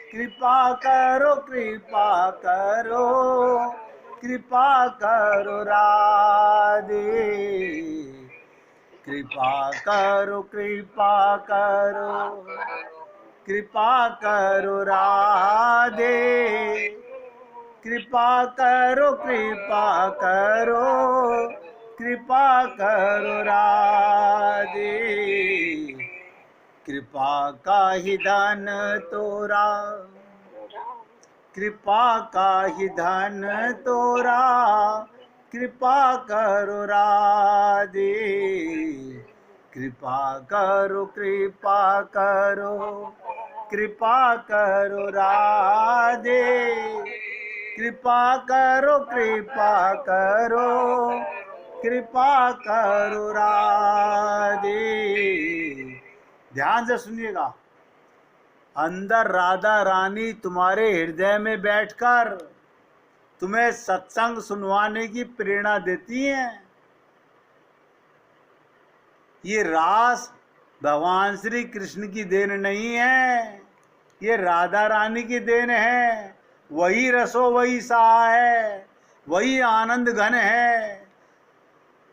कृपा करो कृपा करो कृपा करो राधे, कृपा करो कृपा करो कृपा करो राधे, कृपा करो कृपा करो कृपा करो राधे, कृपा का ही धन तोरा, कृपा का ही धन तोरा, कृपा करो राधे, कृपा करो कृपा करो कृपा करो राधे, कृपा करो कृपा करो कृपा करो राधे। ध्यान से सुनिएगा। अंदर राधा रानी तुम्हारे हृदय में बैठकर तुम्हें सत्संग सुनवाने की प्रेरणा देती हैं। ये रास भगवान श्री कृष्ण की देन नहीं है, ये राधा रानी की देन है। वही रसो वही सा है, वही आनंद घन है।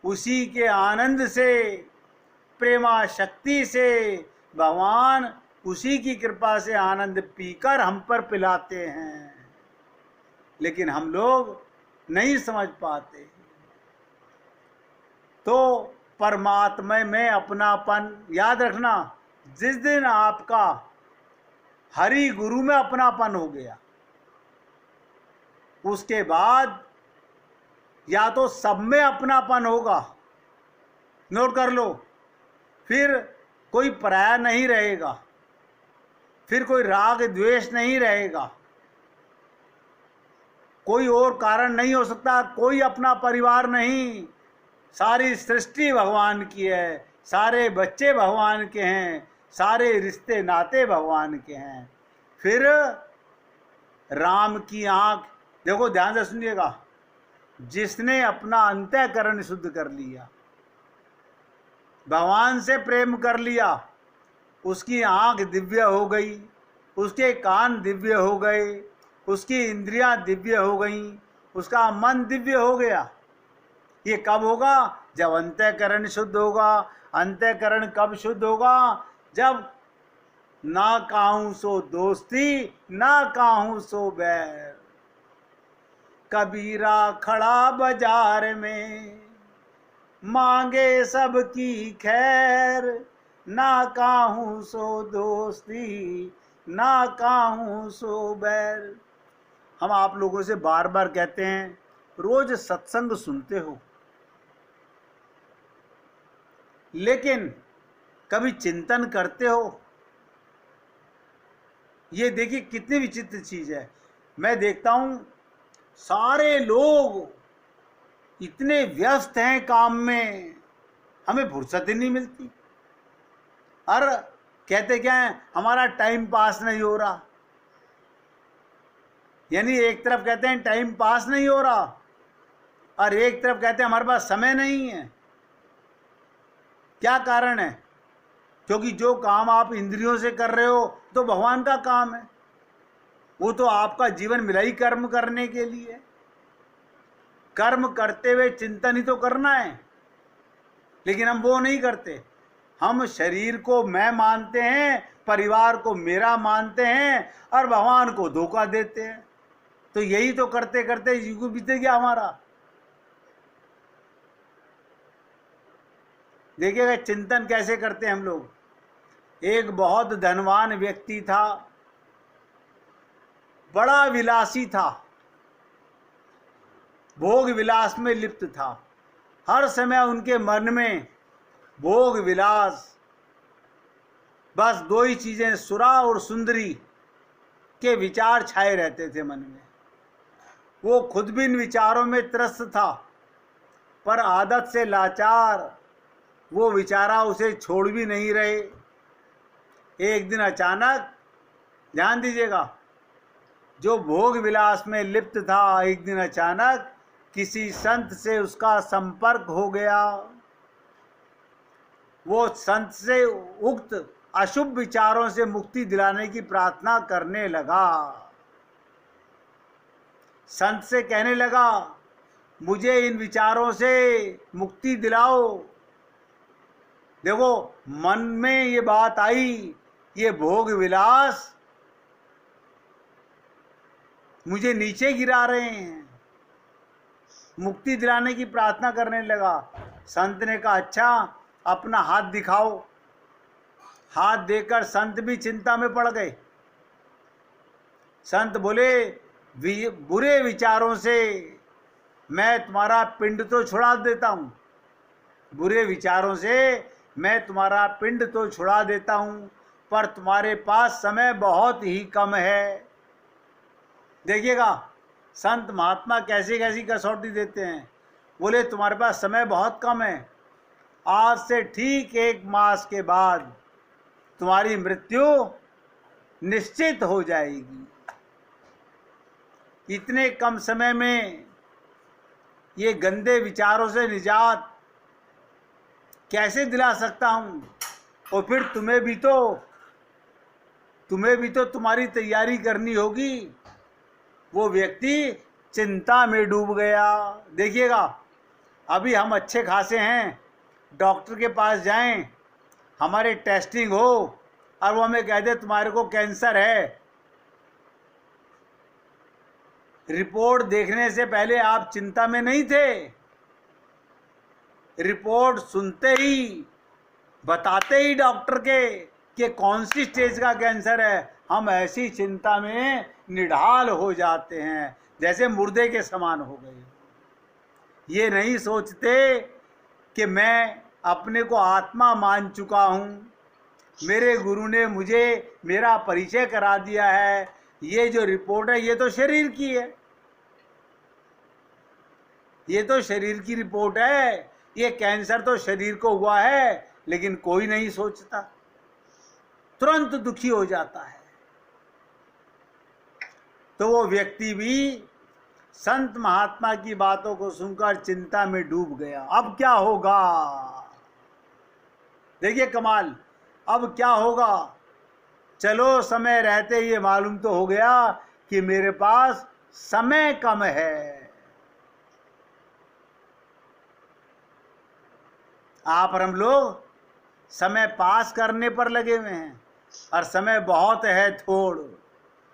उसी के आनंद से, प्रेमा शक्ति से भगवान उसी की कृपा से आनंद पीकर हम पर पिलाते हैं, लेकिन हम लोग नहीं समझ पाते। तो परमात्मा में अपनापन याद रखना। जिस दिन आपका हरि गुरु में अपनापन हो गया, उसके बाद या तो सब में अपनापन होगा, नोट कर लो, फिर कोई पराया नहीं रहेगा, फिर कोई राग द्वेष नहीं रहेगा, कोई और कारण नहीं हो सकता, कोई अपना परिवार नहीं। सारी सृष्टि भगवान की है, सारे बच्चे भगवान के हैं, सारे रिश्ते नाते भगवान के हैं। फिर राम की आंख देखो, ध्यान से सुनिएगा। जिसने अपना अंतःकरण शुद्ध कर लिया, भगवान से प्रेम कर लिया, उसकी आंख दिव्य हो गई, उसके कान दिव्य हो गए, उसकी इंद्रियां दिव्य हो गईं, उसका मन दिव्य हो गया। ये कब होगा? जब अंतःकरण शुद्ध होगा। अंतःकरण कब शुद्ध होगा? जब ना काहूं सो दोस्ती, ना काहूं सो बैर। कबीरा खड़ा बाजार में, मांगे सबकी खैर, ना काहूं सो दोस्ती, ना काहूं सो बैर। हम आप लोगों से बार बार कहते हैं, रोज सत्संग सुनते हो, लेकिन कभी चिंतन करते हो? ये देखिए कितनी विचित्र चीज है। मैं देखता हूं सारे लोग इतने व्यस्त हैं काम में, हमें फुर्सत ही नहीं मिलती। और कहते क्या है, हमारा टाइम पास नहीं हो रहा। यानी एक तरफ कहते हैं टाइम पास नहीं हो रहा, और एक तरफ कहते हैं हमारे पास समय नहीं है। क्या कारण है? क्योंकि जो काम आप इंद्रियों से कर रहे हो तो भगवान का काम है, वो तो आपका जीवन मिला ही कर्म करने के लिए। कर्म करते हुए चिंतन ही तो करना है, लेकिन हम वो नहीं करते। हम शरीर को मैं मानते हैं, परिवार को मेरा मानते हैं, और भगवान को धोखा देते हैं। तो यही तो करते करते युग बीत गया हमारा। देखिएगा चिंतन कैसे करते हैं हम लोग। एक बहुत धनवान व्यक्ति था, बड़ा विलासी था, भोग विलास में लिप्त था। हर समय उनके मन में भोग विलास, बस दो ही चीजें, सुरा और सुंदरी के विचार छाए रहते थे मन में। वो खुद भी इन विचारों में त्रस्त था, पर आदत से लाचार वो विचारा उसे छोड़ भी नहीं रहे। एक दिन अचानक, ध्यान दीजिएगा, जो भोग विलास में लिप्त था, एक दिन अचानक किसी संत से उसका संपर्क हो गया। वो संत से उक्त अशुभ विचारों से मुक्ति दिलाने की प्रार्थना करने लगा। संत से कहने लगा, मुझे इन विचारों से मुक्ति दिलाओ। देखो, मन में ये बात आई, ये भोग विलास मुझे नीचे गिरा रहे हैं। मुक्ति दिलाने की प्रार्थना करने लगा। संत ने कहा, अच्छा अपना हाथ दिखाओ। हाथ देकर संत भी चिंता में पड़ गए। संत बोले, बुरे विचारों से मैं तुम्हारा पिंड तो छुड़ा देता हूं। बुरे विचारों से मैं तुम्हारा पिंड तो छुड़ा देता हूं, पर तुम्हारे पास समय बहुत ही कम है। देखिएगा संत महात्मा कैसी कैसी कसौटी देते हैं। बोले, तुम्हारे पास समय बहुत कम है। आज से ठीक 1 मास के बाद तुम्हारी मृत्यु निश्चित हो जाएगी। इतने कम समय में ये गंदे विचारों से निजात कैसे दिला सकता हूं? और फिर तुम्हें भी तो तुम्हारी तैयारी करनी होगी। वो व्यक्ति चिंता में डूब गया। देखिएगा, अभी हम अच्छे खासे हैं, डॉक्टर के पास जाएं, हमारे टेस्टिंग हो और वो हमें कह दे तुम्हारे को कैंसर है। रिपोर्ट देखने से पहले आप चिंता में नहीं थे। रिपोर्ट सुनते ही, बताते ही डॉक्टर के कि कौन सी स्टेज का कैंसर है, हम ऐसी चिंता में निढाल हो जाते हैं जैसे मुर्दे के समान हो गए। ये नहीं सोचते कि मैं अपने को आत्मा मान चुका हूँ, मेरे गुरु ने मुझे मेरा परिचय करा दिया है। ये जो रिपोर्ट है ये तो शरीर की है, ये तो शरीर की रिपोर्ट है। ये कैंसर तो शरीर को हुआ है, लेकिन कोई नहीं सोचता, तुरंत दुखी हो जाता है। तो वो व्यक्ति भी संत महात्मा की बातों को सुनकर चिंता में डूब गया। अब क्या होगा? देखिए कमाल, अब क्या होगा? चलो समय रहते ये मालूम तो हो गया कि मेरे पास समय कम है। आप और हम लोग समय पास करने पर लगे हुए हैं और समय बहुत है,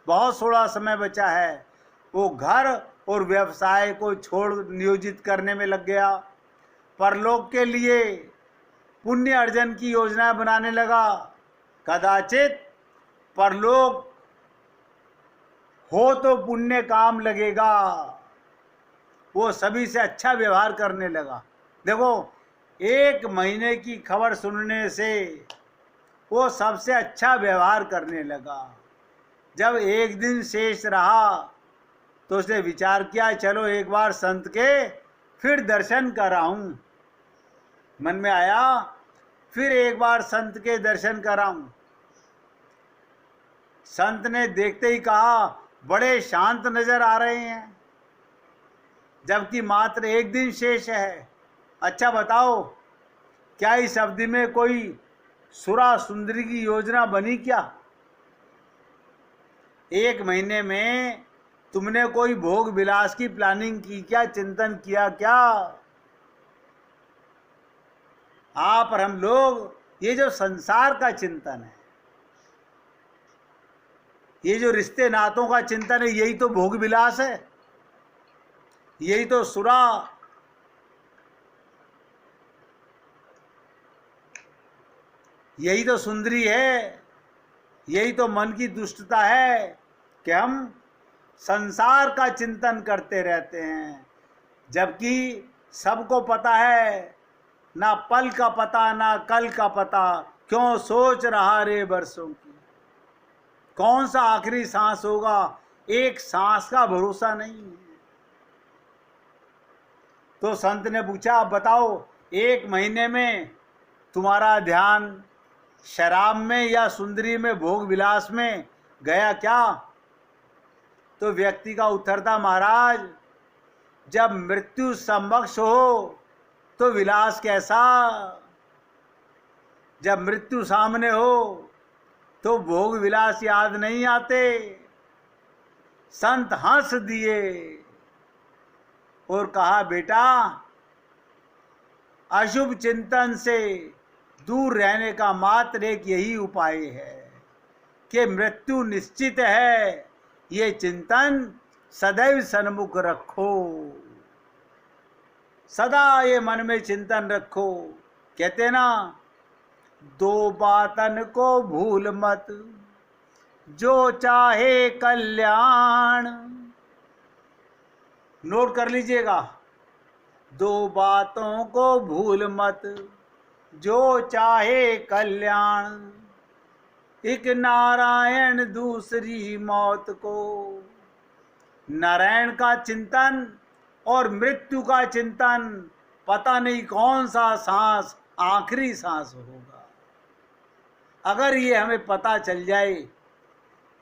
बहुत थोड़ा समय बचा है। वो घर और व्यवसाय को छोड़ नियोजित करने में लग गया। परलोक के लिए पुण्य अर्जन की योजना बनाने लगा। कदाचित परलोक हो तो पुण्य काम लगेगा। वो सभी से अच्छा व्यवहार करने लगा। देखो, 1 महीने की खबर सुनने से वो सबसे अच्छा व्यवहार करने लगा। जब 1 दिन शेष रहा तो उसने विचार किया, चलो एक बार संत के फिर दर्शन कराऊं। मन में आया, फिर एक बार संत के दर्शन कराऊं। संत ने देखते ही कहा, बड़े शांत नजर आ रहे हैं, जबकि मात्र 1 दिन शेष है। अच्छा बताओ, क्या इस अवधि में कोई सुरा सुंदरी की योजना बनी क्या? 1 महीने में तुमने कोई भोग विलास की प्लानिंग की क्या? चिंतन किया क्या? आप और हम लोग ये जो संसार का चिंतन है, ये जो रिश्ते नातों का चिंतन है, यही तो भोग विलास है, यही तो सुरा, यही तो सुंदरी है, यही तो मन की दुष्टता है कि हम संसार का चिंतन करते रहते हैं। जबकि सबको पता है, ना पल का पता ना कल का पता, क्यों सोच रहा रे बरसों की। कौन सा आखिरी सांस होगा, एक सांस का भरोसा नहीं है। तो संत ने पूछा, अब बताओ, 1 महीने में तुम्हारा ध्यान शराब में या सुंदरी में, भोग विलास में गया क्या? तो व्यक्ति का उत्तर था, महाराज, जब मृत्यु समक्ष हो तो विलास कैसा, जब मृत्यु सामने हो तो भोग विलास याद नहीं आते। संत हंस दिए और कहा, बेटा अशुभ चिंतन से दूर रहने का मात्र एक यही उपाय है कि मृत्यु निश्चित है, ये चिंतन सदैव सन्मुख रखो। सदा ये मन में चिंतन रखो। कहते ना, दो बातन को भूल मत, जो चाहे कल्याण। नोट कर लीजिएगा, दो बातों को भूल मत, जो चाहे कल्याण। एक नारायण दूसरी मौत को। नारायण का चिंतन और मृत्यु का चिंतन, पता नहीं कौन सा सांस आखिरी सांस होगा। अगर ये हमें पता चल जाए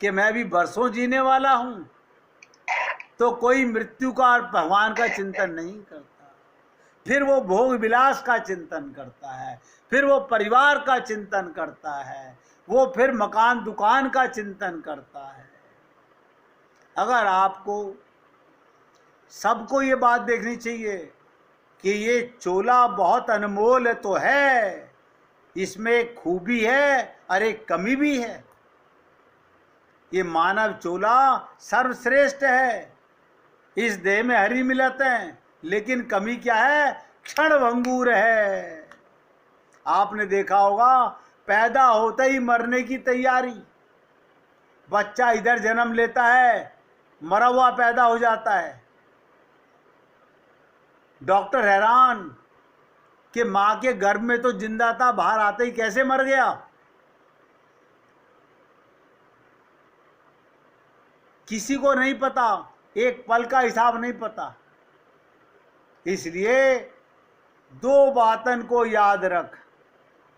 कि मैं भी बरसों जीने वाला हूं, तो कोई मृत्यु का और भगवान का चिंतन नहीं करता। फिर वो भोग विलास का चिंतन करता है, फिर वो परिवार का चिंतन करता है, वो फिर मकान दुकान का चिंतन करता है। अगर आपको सबको ये बात देखनी चाहिए कि ये चोला बहुत अनमोल तो है, इसमें एक खूबी है और एक कमी भी है। ये मानव चोला सर्वश्रेष्ठ है। इस देह में हरी मिलत है, लेकिन कमी क्या है? क्षण भंगुर है। आपने देखा होगा, पैदा होते ही मरने की तैयारी। बच्चा इधर जन्म लेता है, मरा हुआ पैदा हो जाता है। डॉक्टर हैरान कि मां के गर्भ में तो जिंदा था, बाहर आते ही कैसे मर गया। किसी को नहीं पता, एक पल का हिसाब नहीं पता। इसलिए दो बातन को याद रख,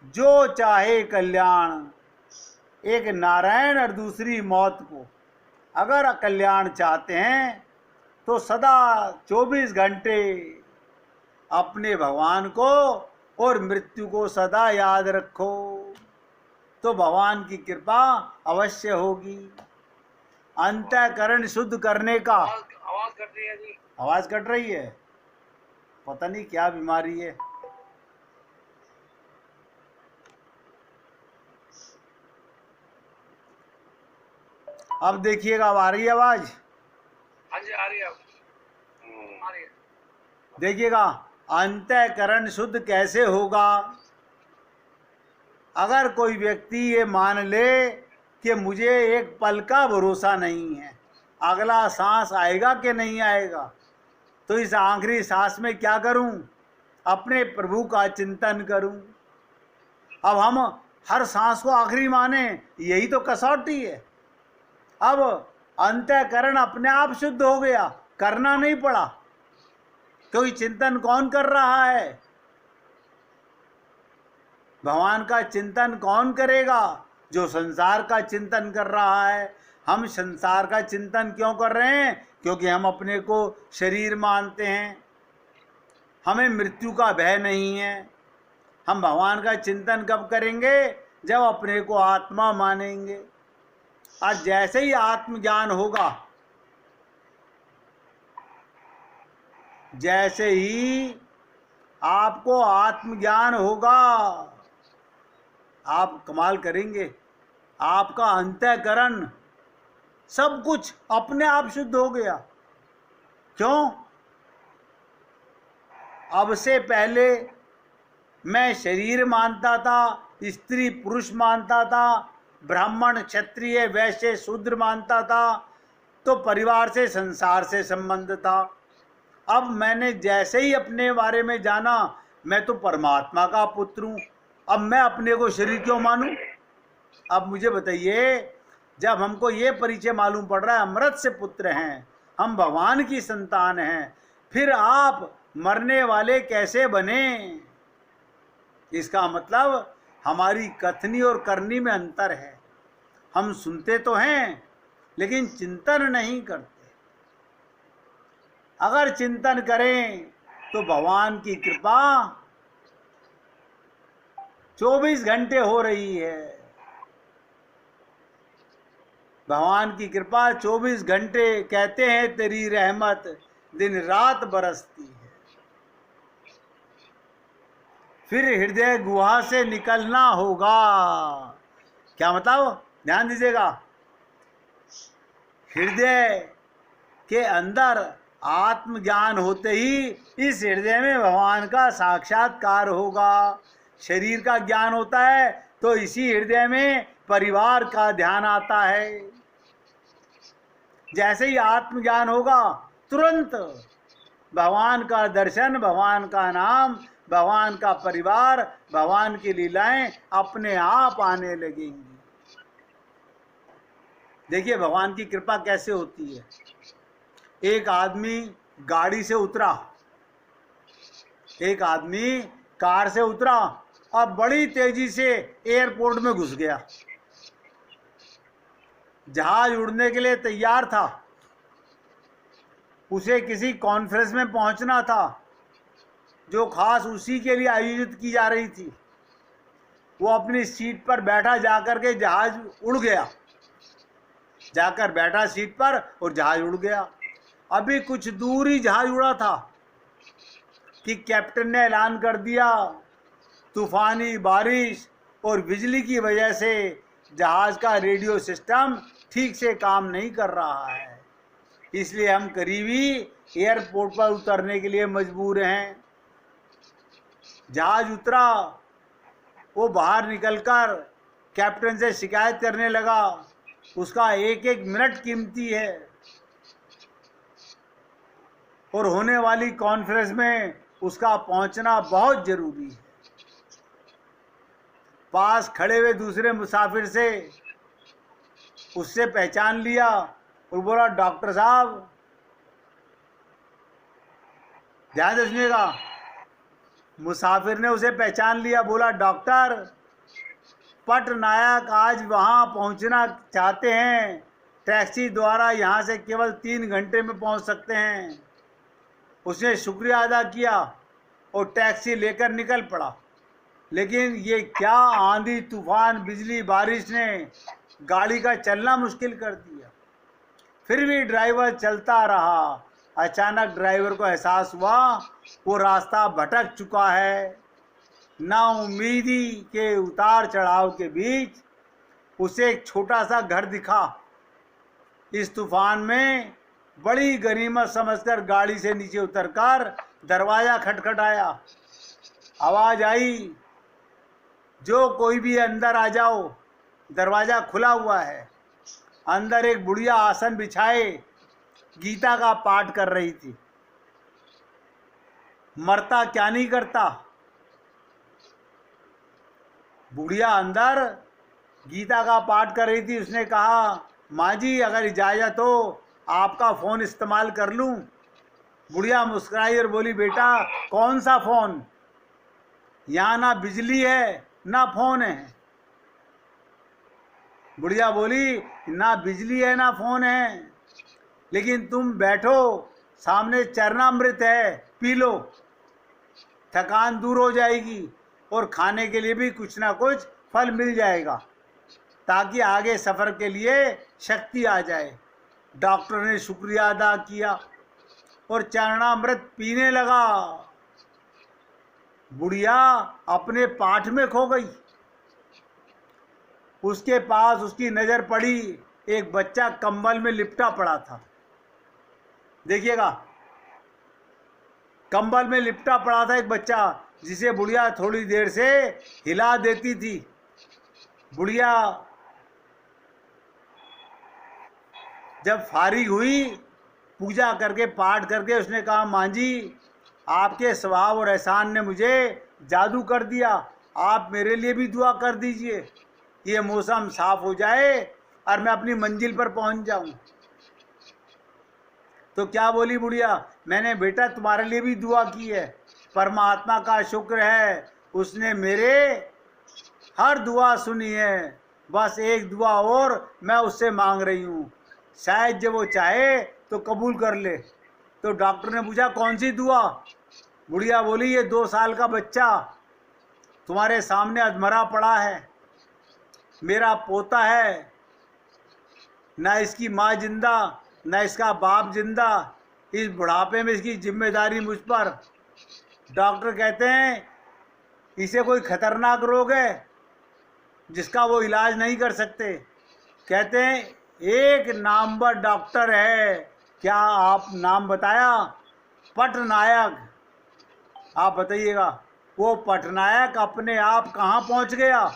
जो चाहे कल्याण। एक नारायण और दूसरी मौत को। अगर कल्याण चाहते हैं तो सदा 24 घंटे अपने भगवान को और मृत्यु को सदा याद रखो, तो भगवान की कृपा अवश्य होगी। अंतःकरण शुद्ध करने का। आवाज कट रही है जी। आवाज कट रही है, पता नहीं क्या बीमारी है। अब देखिएगा, अब आ रही है आवाज? हाँ जी, आ रही है। आ रही है। देखिएगा, अंतःकरण शुद्ध कैसे होगा? अगर कोई व्यक्ति ये मान ले कि मुझे एक पल का भरोसा नहीं है, अगला सांस आएगा कि नहीं आएगा, तो इस आखिरी सांस में क्या करूं? अपने प्रभु का चिंतन करूं। अब हम हर सांस को आखिरी माने, यही तो कसौटी है। अब अंतःकरण अपने आप शुद्ध हो गया, करना नहीं पड़ा। क्योंकि चिंतन कौन कर रहा है? भगवान का चिंतन कौन करेगा? जो संसार का चिंतन कर रहा है। हम संसार का चिंतन क्यों कर रहे हैं? क्योंकि हम अपने को शरीर मानते हैं, हमें मृत्यु का भय नहीं है। हम भगवान का चिंतन कब करेंगे? जब अपने को आत्मा मानेंगे। आज जैसे ही आत्मज्ञान होगा, जैसे ही आपको आत्मज्ञान होगा, आप कमाल करेंगे। आपका अंतःकरण सब कुछ अपने आप शुद्ध हो गया। क्यों? अब से पहले मैं शरीर मानता था, स्त्री पुरुष मानता था, ब्राह्मण क्षत्रिय वैश्य शूद्र मानता था, तो परिवार से संसार से संबंध था। अब मैंने जैसे ही अपने बारे में जाना, मैं तो परमात्मा का पुत्र हूँ, अब मैं अपने को शरीर क्यों मानूं? अब मुझे बताइए, जब हमको ये परिचय मालूम पड़ रहा है अमृत से पुत्र हैं, हम भगवान की संतान हैं, फिर आप मरने वाले कैसे बने? इसका मतलब हमारी कथनी और करनी में अंतर है। हम सुनते तो हैं लेकिन चिंतन नहीं करते। अगर चिंतन करें तो भगवान की कृपा 24 घंटे हो रही है। भगवान की कृपा 24 घंटे, कहते हैं तेरी रहमत दिन रात बरसती है। फिर हृदय गुहा से निकलना होगा। क्या मतलब, ध्यान दीजिएगा। हृदय के अंदर आत्मज्ञान होते ही इस हृदय में भगवान का साक्षात्कार होगा। शरीर का ज्ञान होता है तो इसी हृदय में परिवार का ध्यान आता है। जैसे ही आत्मज्ञान होगा तुरंत भगवान का दर्शन, भगवान का नाम, भगवान का परिवार, भगवान की लीलाएं अपने आप आने लगेंगी। देखिए भगवान की कृपा कैसे होती है। एक आदमी गाड़ी से उतरा, एक आदमी कार से उतरा और बड़ी तेजी से एयरपोर्ट में घुस गया। जहाज उड़ने के लिए तैयार था, उसे किसी कॉन्फ्रेंस में पहुंचना था जो खास उसी के लिए आयोजित की जा रही थी। वो अपनी सीट पर बैठा, जाकर के जहाज उड़ गया, जाकर बैठा सीट पर और जहाज उड़ गया। अभी कुछ दूर ही जहाज उड़ा था कि कैप्टन ने ऐलान कर दिया तूफानी बारिश और बिजली की वजह से जहाज का रेडियो सिस्टम ठीक से काम नहीं कर रहा है, इसलिए हम करीबी एयरपोर्ट पर उतरने के लिए मजबूर हैं। जहाज उतरा, वो बाहर निकलकर कैप्टन से शिकायत करने लगा, उसका एक एक मिनट कीमती है और होने वाली कॉन्फ्रेंस में उसका पहुंचना बहुत जरूरी है। पास खड़े हुए दूसरे मुसाफिर से उससे पहचान लिया और बोला, डॉक्टर साहब, ध्यान से सुनिएगा। मुसाफिर ने उसे पहचान लिया, बोला, डॉक्टर, पटनायक आज वहां पहुंचना चाहते हैं, टैक्सी द्वारा यहां से केवल 3 घंटे में पहुंच सकते हैं। उसने शुक्रिया अदा किया और टैक्सी लेकर निकल पड़ा। लेकिन ये क्या आंधी तूफान, बिजली, बारिश ने गाड़ी का चलना मुश्किल कर दिया। फिर भी ड्राइवर चलता रहा। अचानक ड्राइवर को एहसास हुआ वो रास्ता भटक चुका है। नाउम्मीदी के उतार चढ़ाव के बीच उसे एक छोटा सा घर दिखा। इस तूफान में बड़ी गनीमत समझकर गाड़ी से नीचे उतरकर दरवाजा खटखटाया। आवाज आई, जो कोई भी अंदर आ जाओ। दरवाजा खुला हुआ है। अंदर एक बुढ़िया आसन बिछाए गीता का पाठ कर रही थी। मरता क्या नहीं करता। बुढ़िया अंदर गीता का पाठ कर रही थी। उसने कहा, माँ जी, अगर इजाज़त हो आपका फ़ोन इस्तेमाल कर लूं। बुढ़िया मुस्कुराई और बोली, बेटा, कौन सा फ़ोन? यहाँ ना बिजली है ना फ़ोन है। बुढ़िया बोली, ना बिजली है ना फ़ोन है, लेकिन तुम बैठो, सामने चरणामृत है, पी लो, थकान दूर हो जाएगी और खाने के लिए भी कुछ ना कुछ फल मिल जाएगा ताकि आगे सफ़र के लिए शक्ति आ जाए। डॉक्टर ने शुक्रिया अदा किया और चरणामृत पीने लगा। बुढ़िया अपने पाठ में खो गई। उसके पास उसकी नज़र पड़ी, एक बच्चा कंबल में लिपटा पड़ा था। देखिएगा, कंबल में लिपटा पड़ा था एक बच्चा, जिसे बुढ़िया थोड़ी देर से हिला देती थी। बुढ़िया जब फारिग हुई, पूजा करके पाठ करके, उसने कहा, माँ जी, आपके स्वभाव और एहसान ने मुझे जादू कर दिया। आप मेरे लिए भी दुआ कर दीजिए, ये मौसम साफ हो जाए और मैं अपनी मंजिल पर पहुंच जाऊं। तो क्या बोली बुढ़िया, मैंने बेटा तुम्हारे लिए भी दुआ की है। परमात्मा का शुक्र है, उसने मेरे हर दुआ सुनी है। बस एक दुआ और मैं उससे मांग रही हूँ, शायद जब वो चाहे तो कबूल कर ले। तो डॉक्टर ने पूछा, कौन सी दुआ? बुढ़िया बोली, ये 2 साल का बच्चा तुम्हारे सामने अधमरा पड़ा है, मेरा पोता है, ना इसकी माँ जिंदा, ना इसका बाप जिंदा। इस बुढ़ापे में इसकी जिम्मेदारी मुझ पर। डॉक्टर कहते हैं इसे कोई खतरनाक रोग है जिसका वो इलाज नहीं कर सकते। कहते हैं एक नामवर डॉक्टर है, क्या आप नाम बताया? पटनायक। आप बताइएगा वो पटनायक अपने आप कहाँ पहुँच गया?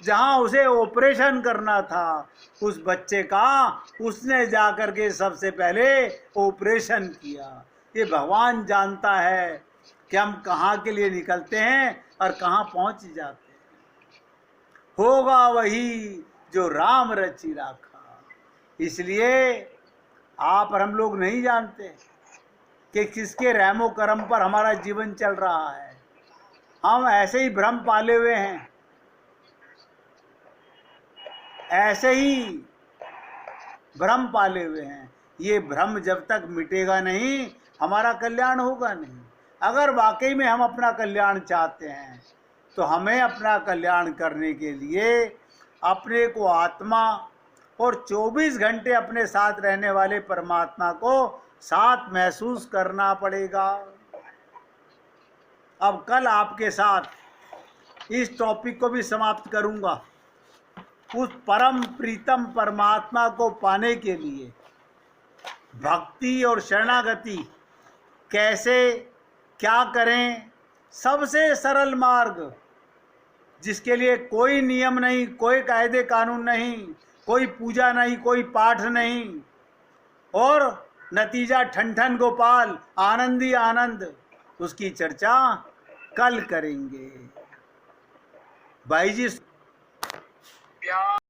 जहाँ उसे ऑपरेशन करना था उस बच्चे का, उसने जाकर के सबसे पहले ऑपरेशन किया। ये भगवान जानता है कि हम कहाँ के लिए निकलते हैं और कहाँ पहुँच जाते हैं। होगा वही जो राम रचि राखा। इसलिए आप और हम लोग नहीं जानते कि किसके रहमो करम पर हमारा जीवन चल रहा है। हम ऐसे ही भ्रम पाले हुए हैं, ऐसे ही भ्रम पाले हुए हैं। ये भ्रम जब तक मिटेगा नहीं, हमारा कल्याण होगा नहीं। अगर वाकई में हम अपना कल्याण चाहते हैं तो हमें अपना कल्याण करने के लिए अपने को आत्मा और 24 घंटे अपने साथ रहने वाले परमात्मा को साथ महसूस करना पड़ेगा। अब कल आपके साथ इस टॉपिक को भी समाप्त करूंगा। उस परम प्रीतम परमात्मा को पाने के लिए भक्ति और शरणागति कैसे क्या करें, सबसे सरल मार्ग, जिसके लिए कोई नियम नहीं, कोई कायदे कानून नहीं, कोई पूजा नहीं, कोई पाठ नहीं, और नतीजा ठन ठन गोपाल, आनंद ही आनंद, उसकी चर्चा कल करेंगे। भाई जी प्यार